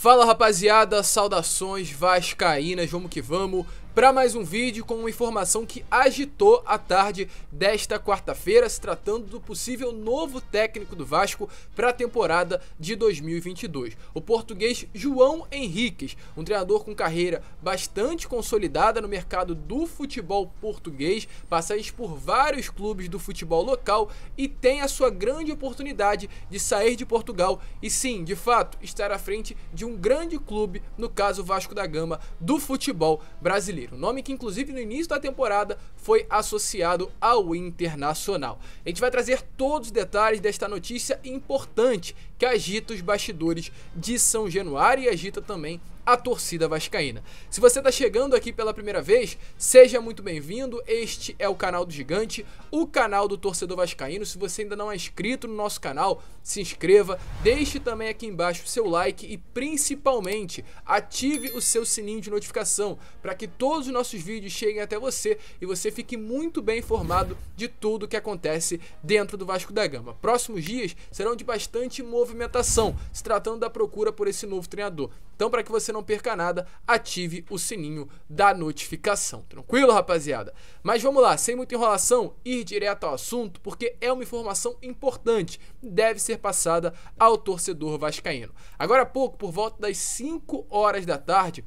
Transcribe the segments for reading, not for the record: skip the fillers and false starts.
Fala rapaziada, saudações vascaínas, vamos que vamos para mais um vídeo com uma informação que agitou a tarde desta quarta-feira, se tratando do possível novo técnico do Vasco para a temporada de 2022. O português João Henriques, um treinador com carreira bastante consolidada no mercado do futebol português, passagens por vários clubes do futebol local e tem a sua grande oportunidade de sair de Portugal e sim, de fato, estar à frente de um grande clube, no caso Vasco da Gama, do futebol brasileiro. Um nome que inclusive no início da temporada foi associado ao Internacional. A gente vai trazer todos os detalhes desta notícia importante que agita os bastidores de São Januário e agita também a torcida vascaína. Se você está chegando aqui pela primeira vez, seja muito bem-vindo. Este é o canal do Gigante, o canal do torcedor vascaíno. Se você ainda não é inscrito no nosso canal, se inscreva, deixe também aqui embaixo o seu like e principalmente ative o seu sininho de notificação para que todos os nossos vídeos cheguem até você e você fique muito bem informado de tudo que acontece dentro do Vasco da Gama. Próximos dias serão de bastante movimentação, se tratando da procura por esse novo treinador. Então, para que você não perca nada, ative o sininho da notificação. Tranquilo, rapaziada? Mas vamos lá, sem muita enrolação, ir direto ao assunto, porque é uma informação importante, deve ser passada ao torcedor vascaíno. Agora há pouco, por volta das 5 horas da tarde,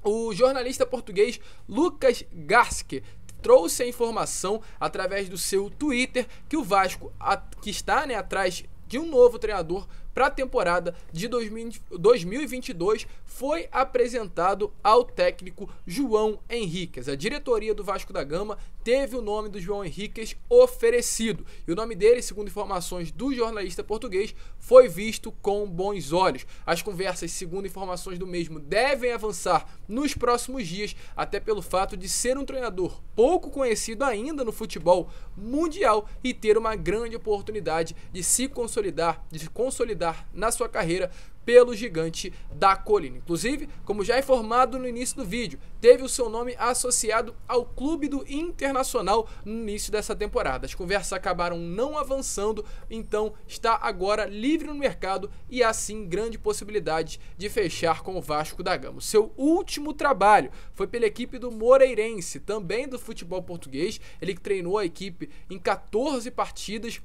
o jornalista português Lucas Garske trouxe a informação através do seu Twitter que o Vasco, que está atrás de um novo treinador para a temporada de 2022, foi apresentado ao técnico João Henriques. A diretoria do Vasco da Gama teve o nome do João Henriques oferecido e o nome dele, segundo informações do jornalista português, foi visto com bons olhos. As conversas, segundo informações do mesmo, devem avançar nos próximos dias, até pelo fato de ser um treinador pouco conhecido ainda no futebol mundial e ter uma grande oportunidade de se consolidar na sua carreira pelo Gigante da Colina. Inclusive, como já informado no início do vídeo, teve o seu nome associado ao clube do Internacional no início dessa temporada. As conversas acabaram não avançando, então está agora livre no mercado e assim grande possibilidade de fechar com o Vasco da Gama. O seu último trabalho foi pela equipe do Moreirense, também do futebol português. Ele treinou a equipe em 14 partidas.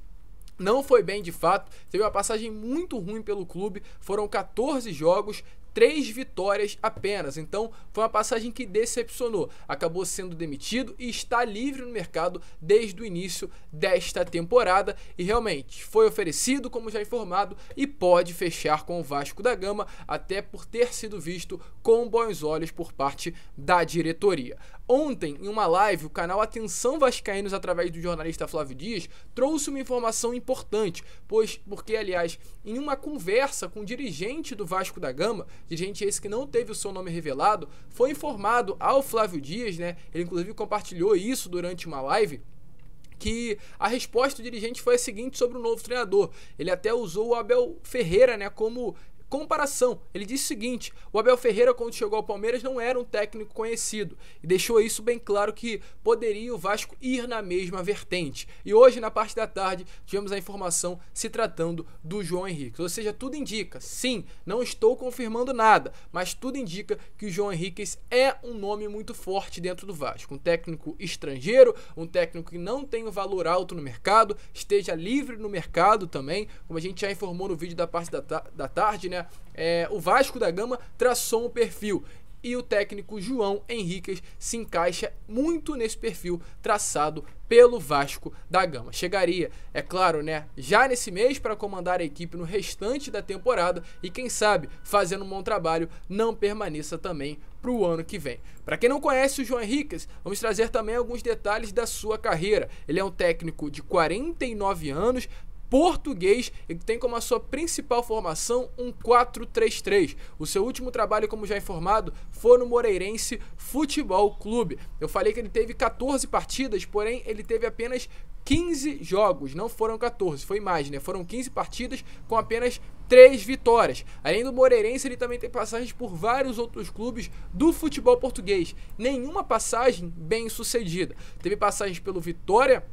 Não foi bem de fato, teve uma passagem muito ruim pelo clube, foram 14 jogos, 3 vitórias apenas, então foi uma passagem que decepcionou, acabou sendo demitido e está livre no mercado desde o início desta temporada e realmente foi oferecido, como já informado, e pode fechar com o Vasco da Gama, até por ter sido visto com bons olhos por parte da diretoria. Ontem, em uma live, o canal Atenção Vascaínos, através do jornalista Flávio Dias, trouxe uma informação importante, porque, aliás, em uma conversa com o dirigente do Vasco da Gama, dirigente esse que não teve o seu nome revelado, foi informado ao Flávio Dias, né? Ele inclusive compartilhou isso durante uma live, que a resposta do dirigente foi a seguinte sobre o novo treinador. Ele até usou o Abel Ferreira, né, como comparação. Ele disse o seguinte: o Abel Ferreira, quando chegou ao Palmeiras, não era um técnico conhecido e deixou isso bem claro que poderia o Vasco ir na mesma vertente. E hoje, na parte da tarde, tivemos a informação se tratando do João Henriques. Ou seja, tudo indica, sim, não estou confirmando nada, mas tudo indica que o João Henriques é um nome muito forte dentro do Vasco. Um técnico estrangeiro, um técnico que não tem um valor alto no mercado, esteja livre no mercado também, como a gente já informou no vídeo da parte da tarde, né? O Vasco da Gama traçou um perfil e o técnico João Henriques se encaixa muito nesse perfil traçado pelo Vasco da Gama. Chegaria, é claro, né, já nesse mês para comandar a equipe no restante da temporada e quem sabe, fazendo um bom trabalho, não permaneça também para o ano que vem. Para quem não conhece o João Henriques, vamos trazer também alguns detalhes da sua carreira. Ele é um técnico de 49 anos, português e que tem como a sua principal formação um 4-3-3. O seu último trabalho, como já informado, foi no Moreirense Futebol Clube. Eu falei que ele teve 14 partidas, porém ele teve apenas 15 jogos, não foram 14, foi mais, né? Foram 15 partidas com apenas 3 vitórias. Além do Moreirense, ele também tem passagens por vários outros clubes do futebol português. Nenhuma passagem bem sucedida. Teve passagens pelo Vitória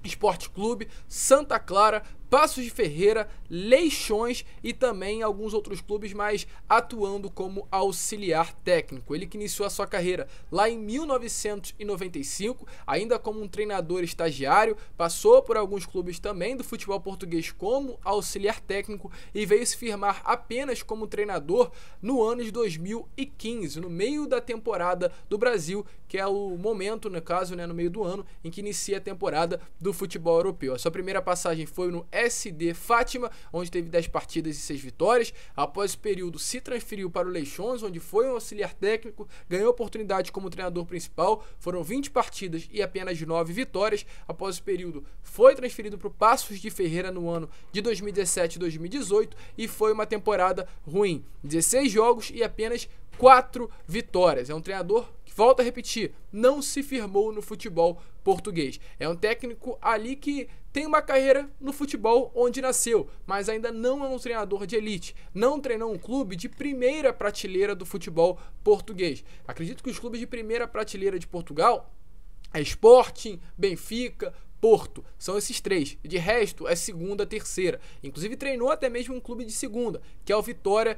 Esporte Clube, Santa Clara, Passos de Ferreira, Leixões e também alguns outros clubes, mas atuando como auxiliar técnico. Ele que iniciou a sua carreira lá em 1995, ainda como um treinador estagiário, passou por alguns clubes também do futebol português como auxiliar técnico e veio se firmar apenas como treinador no ano de 2015, no meio da temporada do Brasil, que é o momento, no caso, no meio do ano, em que inicia a temporada do futebol europeu. A sua primeira passagem foi no SD Fátima, onde teve 10 partidas e 6 vitórias. Após o período, se transferiu para o Leixões, onde foi um auxiliar técnico, ganhou oportunidade como treinador principal, foram 20 partidas e apenas 9 vitórias. Após o período, foi transferido para o Passos de Ferreira no ano de 2017 e 2018 e foi uma temporada ruim. 16 jogos e apenas 4 vitórias. É um treinador que, volto a repetir, não se firmou no futebol português. É um técnico ali que tem uma carreira no futebol onde nasceu, mas ainda não é um treinador de elite. Não treinou um clube de primeira prateleira do futebol português. Acredito que os clubes de primeira prateleira de Portugal é Sporting, Benfica, Porto, são esses 3. De resto, é segunda, terceira. Inclusive treinou até mesmo um clube de segunda, que é o Vitória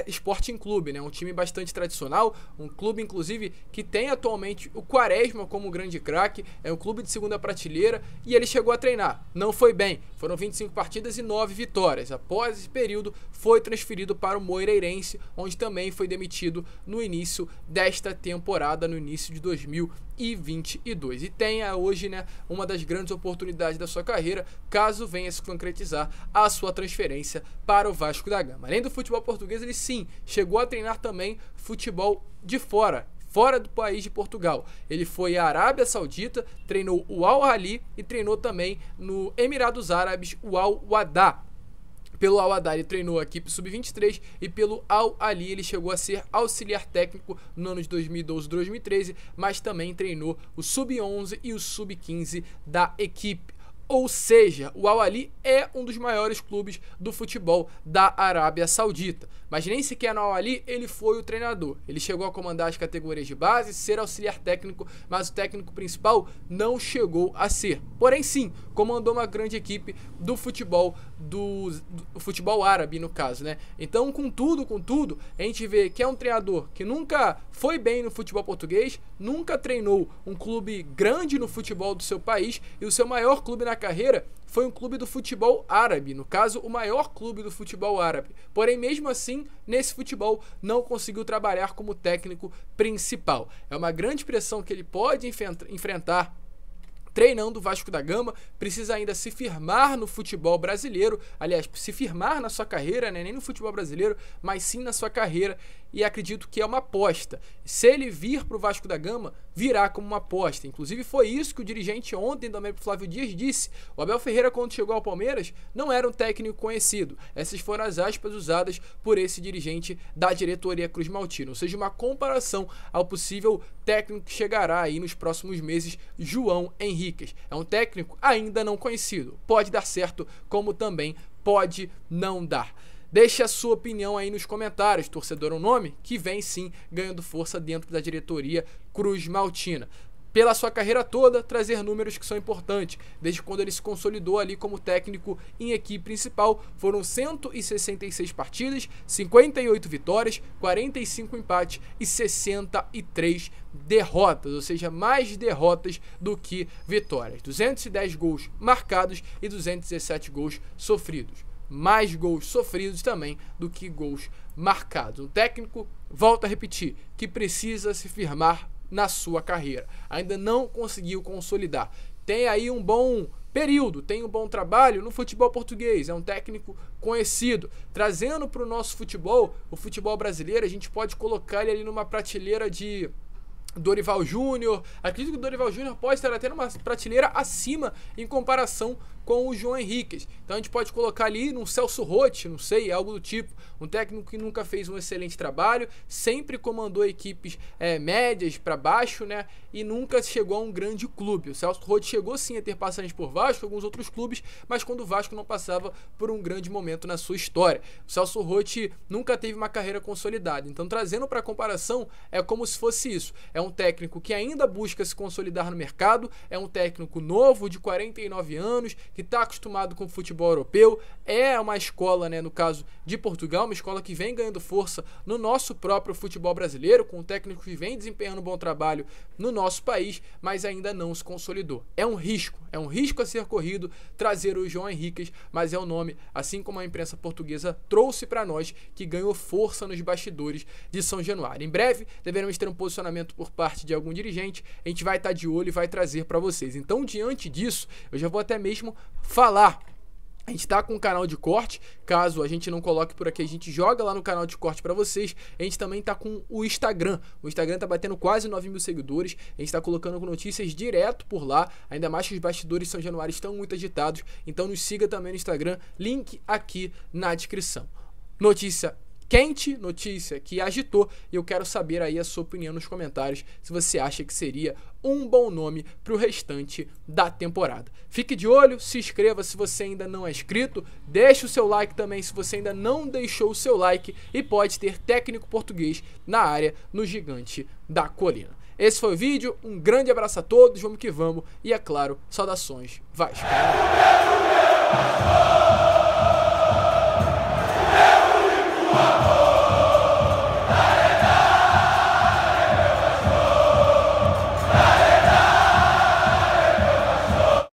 Sporting Clube, né? Um time bastante tradicional, um clube inclusive que tem atualmente o Quaresma como grande craque, é um clube de segunda prateleira e ele chegou a treinar. Não foi bem, foram 25 partidas e 9 vitórias. Após esse período, foi transferido para o Moreirense, onde também foi demitido no início desta temporada, no início de 2022. E tem hoje, uma das grandes oportunidades da sua carreira, caso venha se concretizar a sua transferência para o Vasco da Gama. Além do futebol português, ele sim chegou a treinar também futebol de fora do país de Portugal. Ele foi à Arábia Saudita, treinou o Al Ahly e treinou também no Emirados Árabes o Al Wahda. Pelo Al Wahda ele treinou a equipe sub-23 e pelo Al Ahly ele chegou a ser auxiliar técnico no ano de 2012 e 2013, mas também treinou o sub-11 e o sub-15 da equipe. Ou seja, o Al Ahly é um dos maiores clubes do futebol da Arábia Saudita. Mas nem sequer no Al Ahly ele foi o treinador. Ele chegou a comandar as categorias de base, ser auxiliar técnico, mas o técnico principal não chegou a ser. Porém sim, comandou uma grande equipe do futebol do futebol árabe, no caso, Então, contudo, a gente vê que é um treinador que nunca foi bem no futebol português, nunca treinou um clube grande no futebol do seu país e o seu maior clube na carreira foi um clube do futebol árabe, no caso, o maior clube do futebol árabe. Porém, mesmo assim, nesse futebol, não conseguiu trabalhar como técnico principal. É uma grande pressão que ele pode enfrentar treinando o Vasco da Gama, precisa ainda se firmar no futebol brasileiro, aliás, se firmar na sua carreira, nem no futebol brasileiro, mas sim na sua carreira, e acredito que é uma aposta. Se ele vir para o Vasco da Gama, virá como uma aposta. Inclusive foi isso que o dirigente ontem também para o Flávio Dias disse. O Abel Ferreira, quando chegou ao Palmeiras, não era um técnico conhecido. Essas foram as aspas usadas por esse dirigente da diretoria Cruz Maltina, ou seja, uma comparação ao possível técnico que chegará aí nos próximos meses, João Henriques. É um técnico ainda não conhecido. Pode dar certo, como também pode não dar. Deixe a sua opinião aí nos comentários, torcedor é um nome que vem sim ganhando força dentro da diretoria Cruz Maltina. Pela sua carreira toda, trazer números que são importantes. Desde quando ele se consolidou ali como técnico em equipe principal, foram 166 partidas, 58 vitórias, 45 empates e 63 derrotas, ou seja, mais derrotas do que vitórias. 210 gols marcados e 217 gols sofridos. Mais gols sofridos também do que gols marcados. Um técnico, volto a repetir, que precisa se firmar na sua carreira. Ainda não conseguiu consolidar. Tem aí um bom período, tem um bom trabalho no futebol português. É um técnico conhecido. Trazendo para o nosso futebol, o futebol brasileiro, a gente pode colocar ele ali numa prateleira de Dorival Júnior. Acredito que o Dorival Júnior pode estar até numa prateleira acima em comparação com o João Henriques. Então a gente pode colocar ali num Celso Roth, não sei, algo do tipo. Um técnico que nunca fez um excelente trabalho, sempre comandou equipes médias para baixo, e nunca chegou a um grande clube. O Celso Roth chegou sim a ter passagens por Vasco, alguns outros clubes, mas quando o Vasco não passava por um grande momento na sua história. O Celso Roth nunca teve uma carreira consolidada. Então, trazendo para comparação, é como se fosse isso. É um técnico que ainda busca se consolidar no mercado, é um técnico novo, de 49 anos, que está acostumado com o futebol europeu, é uma escola, né, no caso de Portugal, uma escola que vem ganhando força no nosso próprio futebol brasileiro, com um técnico que vem desempenhando um bom trabalho no nosso país, mas ainda não se consolidou. É um risco a ser corrido trazer o João Henriquez, mas é um nome, assim como a imprensa portuguesa trouxe para nós, que ganhou força nos bastidores de São Januário. Em breve, deveremos ter um posicionamento por parte de algum dirigente, a gente vai estar de olho e vai trazer para vocês. Então, diante disso, eu já vou até mesmo falar. A gente tá com um canal de corte, caso a gente não coloque por aqui, a gente joga lá no canal de corte pra vocês. A gente também tá com o Instagram tá batendo quase 9 mil seguidores, a gente tá colocando notícias direto por lá, ainda mais que os bastidores de São Januário estão muito agitados, então nos siga também no Instagram, link aqui na descrição. Notícia quente, notícia que agitou, e eu quero saber aí a sua opinião nos comentários, se você acha que seria um bom nome para o restante da temporada. Fique de olho, se inscreva se você ainda não é inscrito, deixe o seu like também se você ainda não deixou o seu like, e pode ter técnico português na área no Gigante da Colina. Esse foi o vídeo, um grande abraço a todos, vamos que vamos, e é claro, saudações Vasco!